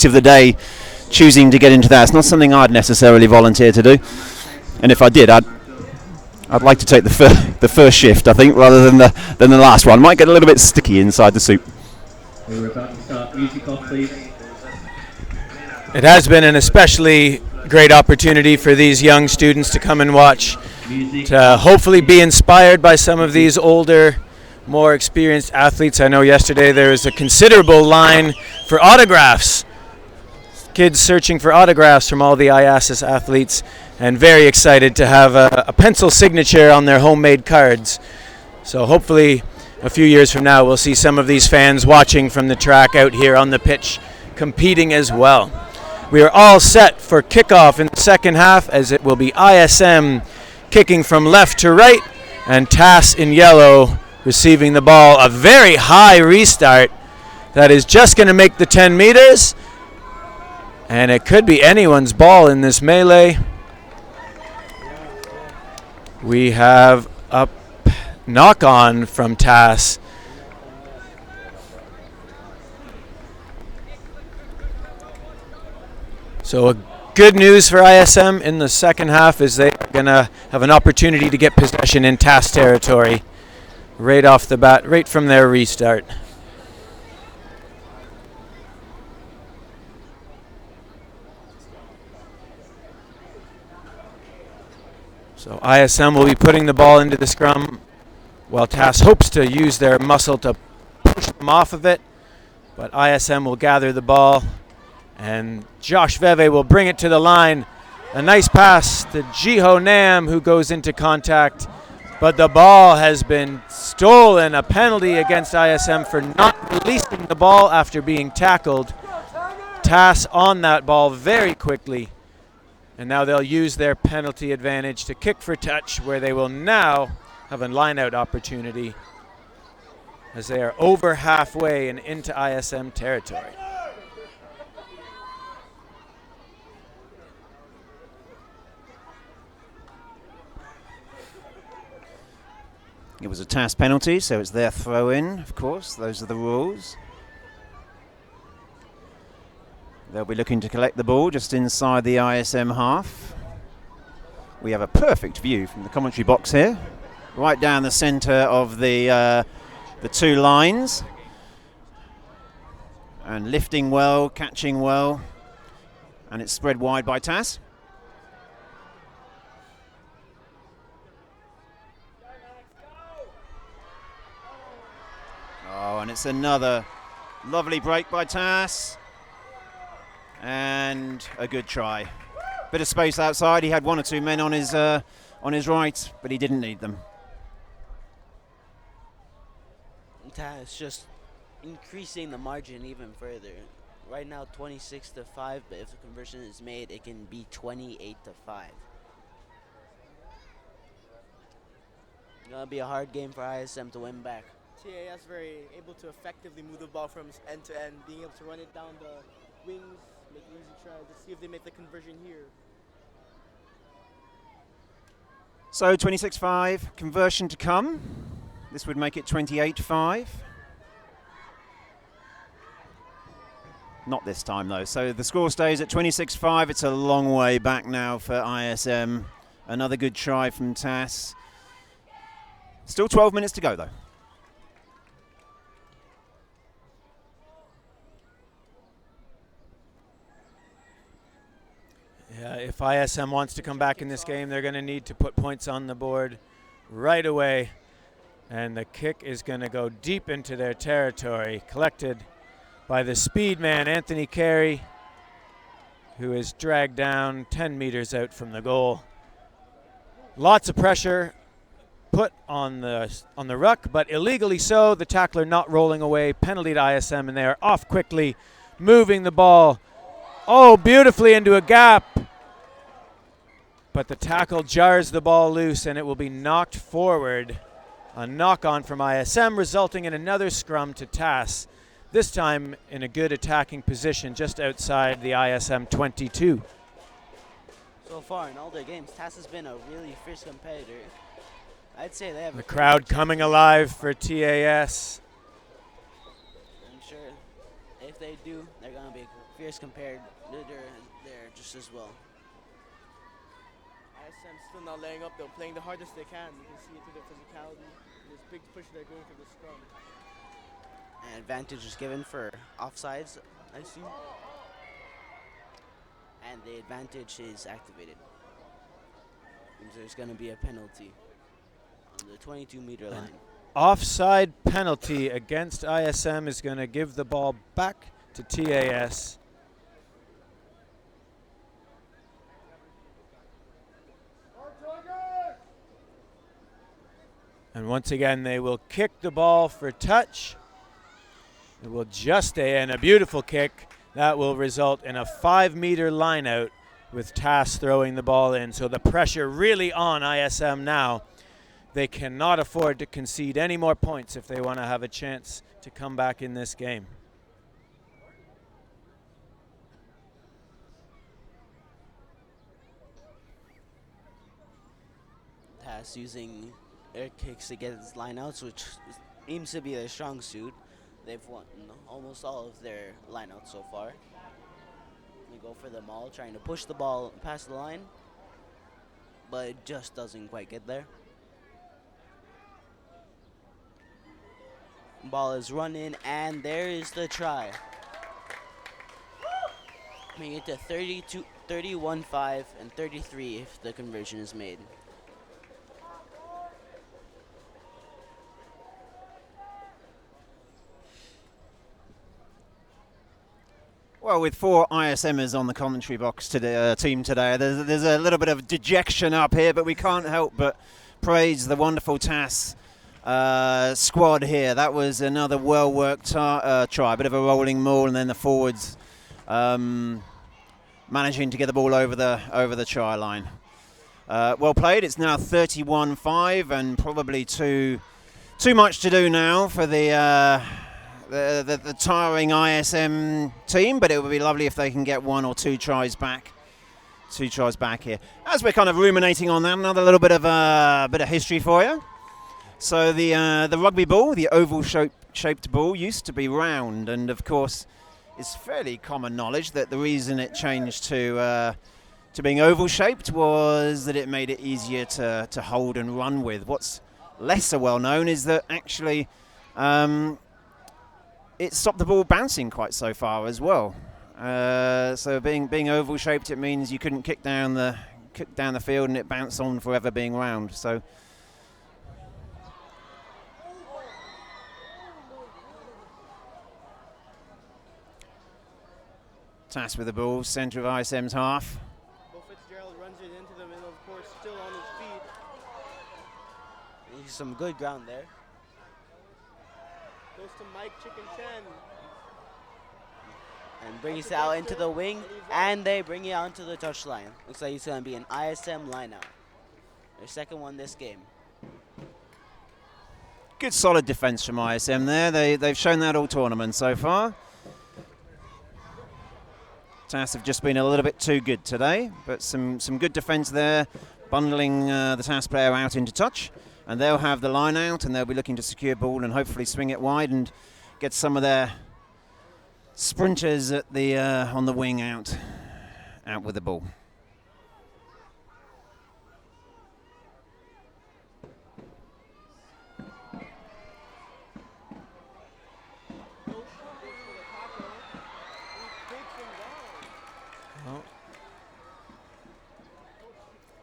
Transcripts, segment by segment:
act of the day, choosing to get into that. It's not something I'd necessarily volunteer to do, and if I did, I'd like to take the first shift, I think, rather than the last one. Might get a little bit sticky inside the soup. We're about to start. Music off, please. It has been an especially great opportunity for these young students to come and watch, to hopefully be inspired by some of these older, more experienced athletes. I know yesterday there was a considerable line for autographs. Kids searching for autographs from all the IASAS athletes, and very excited to have a pencil signature on their homemade cards. So hopefully a few years from now we'll see some of these fans watching from the track out here on the pitch, competing as well. We are all set for kickoff in the second half, as it will be ISM kicking from left to right, and Tass in yellow receiving the ball. A very high restart that is just going to make the 10 meters, and it could be anyone's ball in this melee. We have a knock-on from Tass. So good news for ISM in the second half is they're going to have an opportunity to get possession in Tass territory right off the bat, right from their restart. So ISM will be putting the ball into the scrum, while Tass hopes to use their muscle to push them off of it. But ISM will gather the ball, and Josh Veve will bring it to the line. A nice pass to Jiho Nam, who goes into contact, but the ball has been stolen. A penalty against ISM for not releasing the ball after being tackled. Tass on that ball very quickly. And now they'll use their penalty advantage to kick for touch, where they will now have a line-out opportunity as they are over halfway and into ISM territory. It was a Tass penalty, so it's their throw-in, of course. Those are the rules. They'll be looking to collect the ball just inside the ISM half. We have a perfect view from the commentary box here, right down the centre of the two lines. And lifting well, catching well, and it's spread wide by Tass. Oh, and it's another lovely break by Tass. And a good try. Bit of space outside. He had one or two men on his right, but he didn't need them. Tass just increasing the margin even further. Right now 26-5, but if the conversion is made, it can be 28-5. Gonna be a hard game for ISM to win back. TAS very able to effectively move the ball from end to end, being able to run it down the wings, make an easy try. Let's see if they make the conversion here. So 26-5, conversion to come. This would make it 28-5. Not this time though. So the score stays at 26-5. It's a long way back now for ISM. Another good try from Tass. Still 12 minutes to go though. Yeah, if ISM wants to come back in this game, they're going to need to put points on the board right away. And the kick is going to go deep into their territory, collected by the speed man, Anthony Carey, who is dragged down 10 meters out from the goal. Lots of pressure put on the ruck, but illegally so. The tackler not rolling away, penalty to ISM, and they are off quickly, moving the ball, beautifully into a gap. But the tackle jars the ball loose, and it will be knocked forward. A knock-on from ISM, resulting in another scrum to Tass, this time in a good attacking position just outside the ISM 22. So far in all their games, Tass has been a really fierce competitor. I'd say they have the crowd coming alive for TAS. I'm sure if they do, they're going to be a fierce compared. They're just as well. ISM still not laying up though, playing the hardest they can. You can see it through their physicality. This big push they're going for the scrum. And advantage is given for offsides, I see. And the advantage is activated. Means there's going to be a penalty on the 22-meter line. Offside penalty against ISM is going to give the ball back to TAS. And once again, they will kick the ball for touch. It will just stay in. A beautiful kick. That will result in a 5-meter line out with Tass throwing the ball in. So the pressure really on ISM now. They cannot afford to concede any more points if they want to have a chance to come back in this game. Tass using air kicks to get his lineouts, which seems to be their strong suit. They've won almost all of their lineouts so far. They go for them all, trying to push the ball past the line, but it just doesn't quite get there. Ball is run in, and there is the try. Making it to 32, 31-5, and 33 if the conversion is made. Well, with 4 ISMers on the commentary box today, team today, there's a little bit of dejection up here, but we can't help but praise the wonderful TAS squad here. That was another well-worked try, a bit of a rolling maul, and then the forwards managing to get the ball over the try line. Well played. It's now 31-5, and probably too much to do now for the tiring ISM team, but it would be lovely if they can get 1 or 2 tries back. 2 tries back here. As we're kind of ruminating on that, another little bit of history for you. So the rugby ball, the oval shaped ball, used to be round, and of course, it's fairly common knowledge that the reason it changed to being oval shaped was that it made it easier to hold and run with. What's lesser well known is that actually it stopped the ball bouncing quite so far as well. So being oval shaped, it means you couldn't kick down the field and it bounced on forever being round. So Tass with the ball, centre of ISM's half. Fitzgerald runs it into the middle, of course, still on his feet. There's some good ground there. Goes to Mike Chicken Chen. And brings it out into the wing, and they bring it out into the touchline. Looks like it's going to be an ISM lineout. Their second one this game. Good solid defence from ISM there. They've shown that all tournament so far. TAS have just been a little bit too good today, but some good defence there, bundling the TAS player out into touch, and they'll have the line out, and they'll be looking to secure ball and hopefully swing it wide and get some of their sprinters at the on the wing out with the ball.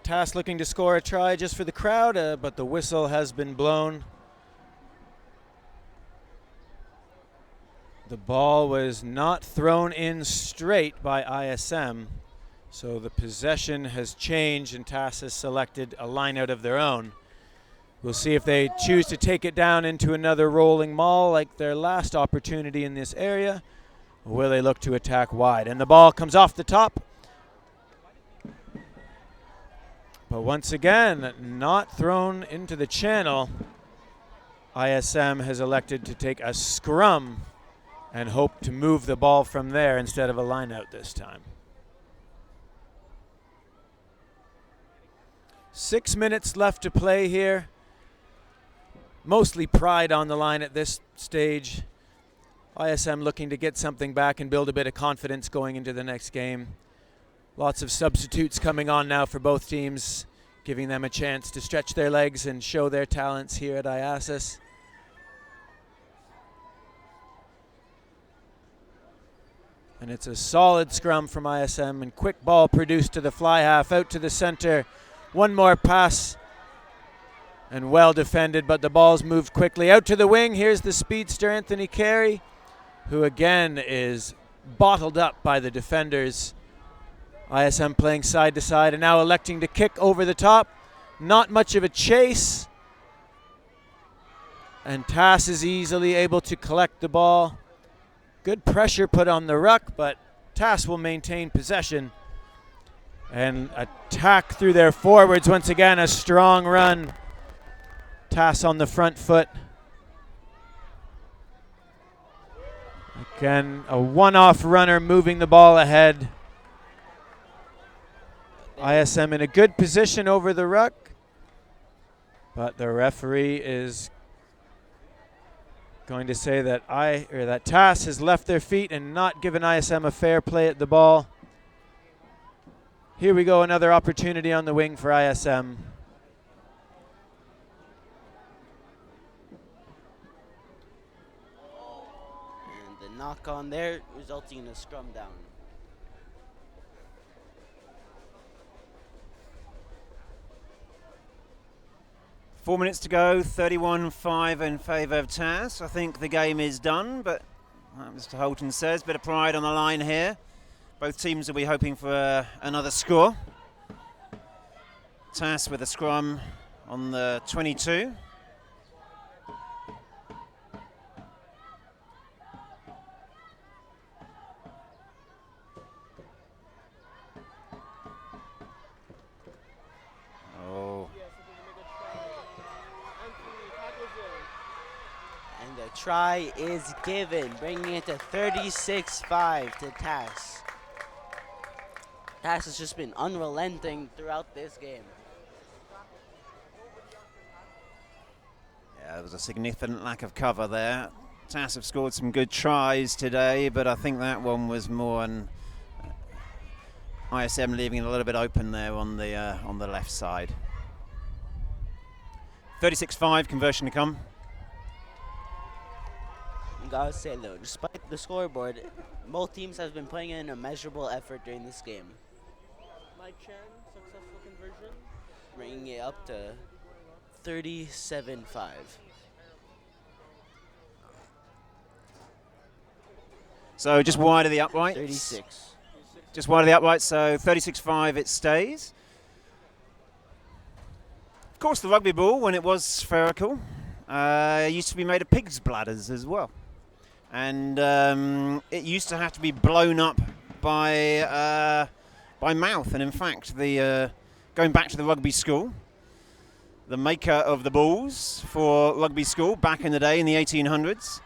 TAS looking to score a try just for the crowd, but the whistle has been blown. The ball was not thrown in straight by ISM, so the possession has changed and TAS has selected a line out of their own. We'll see if they choose to take it down into another rolling maul like their last opportunity in this area, or will they look to attack wide? And the ball comes off the top. But once again, not thrown into the channel. ISM has elected to take a scrum and hope to move the ball from there instead of a line out this time. 6 minutes left to play here. Mostly pride on the line at this stage. ISM looking to get something back and build a bit of confidence going into the next game. Lots of substitutes coming on now for both teams, giving them a chance to stretch their legs and show their talents here at IASAS. And it's a solid scrum from ISM, and quick ball produced to the fly half, out to the center. One more pass, and well defended, but the ball's moved quickly out to the wing. Here's the speedster, Anthony Carey, who again is bottled up by the defenders. ISM playing side to side and now electing to kick over the top. Not much of a chase. And Tass is easily able to collect the ball. Good pressure put on the ruck, but Tass will maintain possession and attack through their forwards. Once again, a strong run. Tass on the front foot. Again, a one-off runner moving the ball ahead. ISM in a good position over the ruck, but the referee is going to say that Tass has left their feet and not given ISM a fair play at the ball. Here we go, another opportunity on the wing for ISM. And the knock on there resulting in a scrum down. Four minutes to go, 31-5 in favour of Tass. I think the game is done, but like Mr. Holton says, bit of pride on the line here. Both teams will be hoping for another score. Tass with a scrum on the 22. Try is given, bringing it to 36-5 to Tass. Tass has just been unrelenting throughout this game. Yeah, there was a significant lack of cover there. Tass have scored some good tries today, but I think that one was more on ISM leaving it a little bit open there on the left side. 36-5, conversion to come. Gotta say though, despite the scoreboard, both teams have been putting in a measurable effort during this game. Mike Chen, successful conversion. Bringing it up to 37-5. So just wide of the uprights. 36. Just wide of the uprights, so 36-5 it stays. Of course, the rugby ball, when it was spherical, used to be made of pig's bladders as well. And it used to have to be blown up by mouth. And in fact, going back to the rugby school, the maker of the balls for rugby school back in the day in the 1800s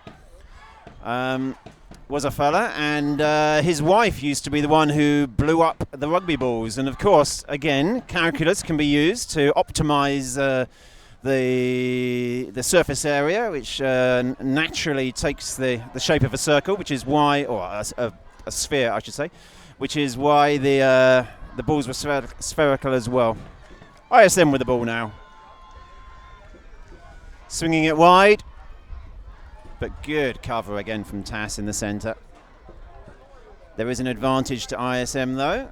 was a fella, and his wife used to be the one who blew up the rugby balls. And of course, again, calculus can be used to optimize the surface area, which naturally takes the shape of a circle, which is why, or a sphere, I should say, which is why the balls were spherical as well. ISM with the ball now, swinging it wide, but good cover again from Tass in the centre. There is an advantage to ISM though.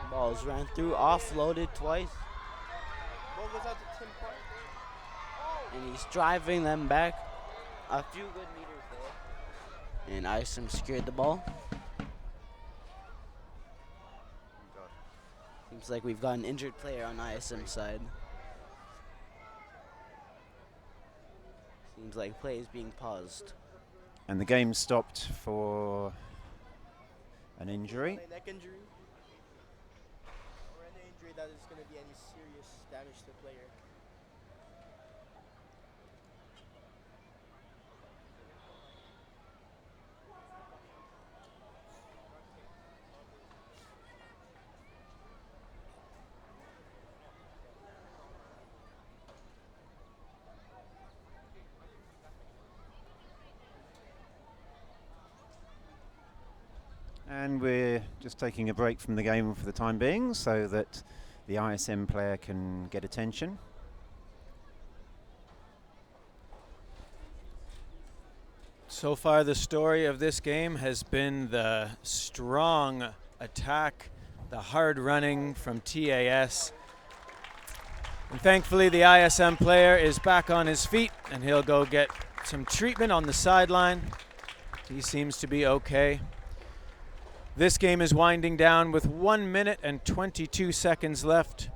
Balls ran through, offloaded twice. Ball goes out to Tim Park. And he's driving them back a few good meters there. And ISM secured the ball. Seems like we've got an injured player on ISM side. Seems like play is being paused. And the game stopped for an injury. Neck injury. Or any injury that is going to be any serious damage to the player. And we're just taking a break from the game for the time being so that the ISM player can get attention. So far, the story of this game has been the strong attack, the hard running from TAS. And thankfully, the ISM player is back on his feet, and he'll go get some treatment on the sideline. He seems to be okay. This game is winding down with 1 minute and 22 seconds left.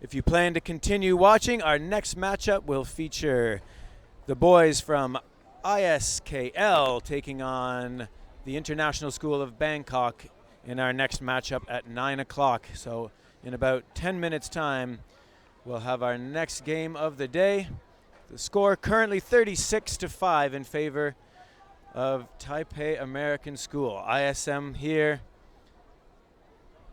If you plan to continue watching, our next matchup will feature the boys from ISKL taking on the International School of Bangkok in our next matchup at 9 o'clock. So in about 10 minutes time, we'll have our next game of the day. The score currently 36-5 in favor of Taipei American School. ISM here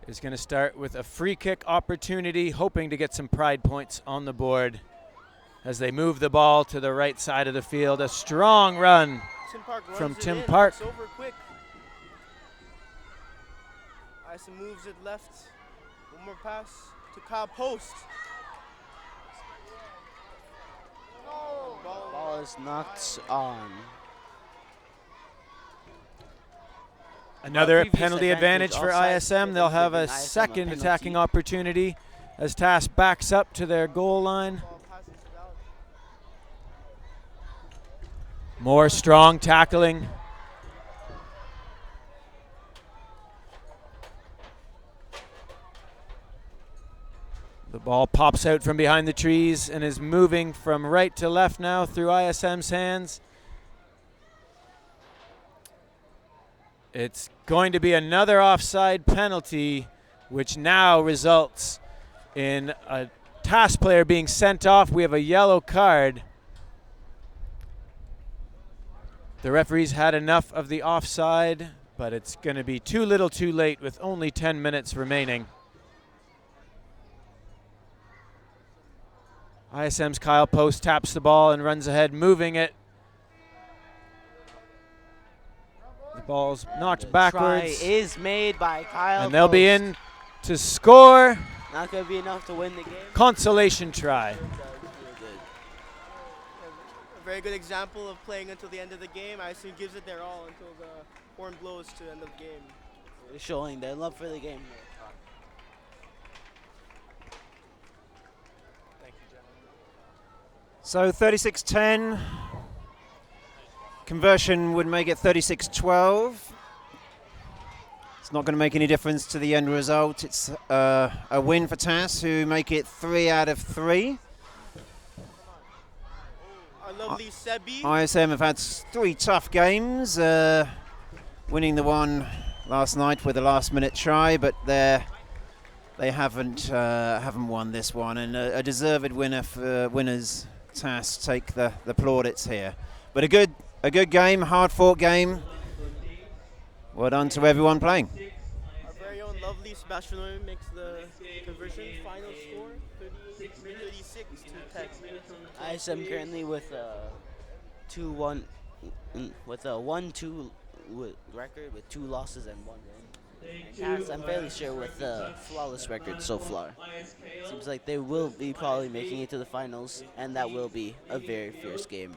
is going to start with a free kick opportunity, hoping to get some pride points on the board as they move the ball to the right side of the field. A strong run from Tim Park. It's over quick. ISM moves it left. One more pass to Kyle Post. No. Ball is knocked on. Another Previous penalty advantage for offside, ISM. They'll have a giving ISM second penalty. attacking opportunity as Tass backs up to their goal line. Ball passes it out. More strong tackling. The ball pops out from behind the trees and is moving from right to left now through ISM's hands. It's going to be another offside penalty, which now results in a Tass player being sent off. We have a yellow card. The referees had enough of the offside, but it's going to be too little too late with only 10 minutes remaining. ISM's Kyle Post taps the ball and runs ahead, moving it. The ball's knocked backwards. Try is made by Kyle. And they'll be Post. in to score. Not going to be enough to win the game. Consolation try. A very good example of playing until the end of the game. ISM gives it their all until the horn blows to the end of the game. Showing their love for the game. So 36-10. Conversion would make it 36-12. It's not going to make any difference to the end result. It's a win for Tass, who make it 3 out of 3. Our lovely Sebi. ISM have had 3 tough games, winning the one last night with a last-minute try, but they haven't won this one, and a deserved winner for winners. Tass take the plaudits here, but a good game, hard-fought game. Well done to everyone playing. Our very own lovely Sebastian Louis makes the conversion. Final score 36 to 10. ISM currently with a 2-1 with a 1-2 record with 2 losses and 1 win. And Tass, I'm fairly sure, with a flawless record so far. Seems like they will be probably making it to the finals, and that will be a very fierce game.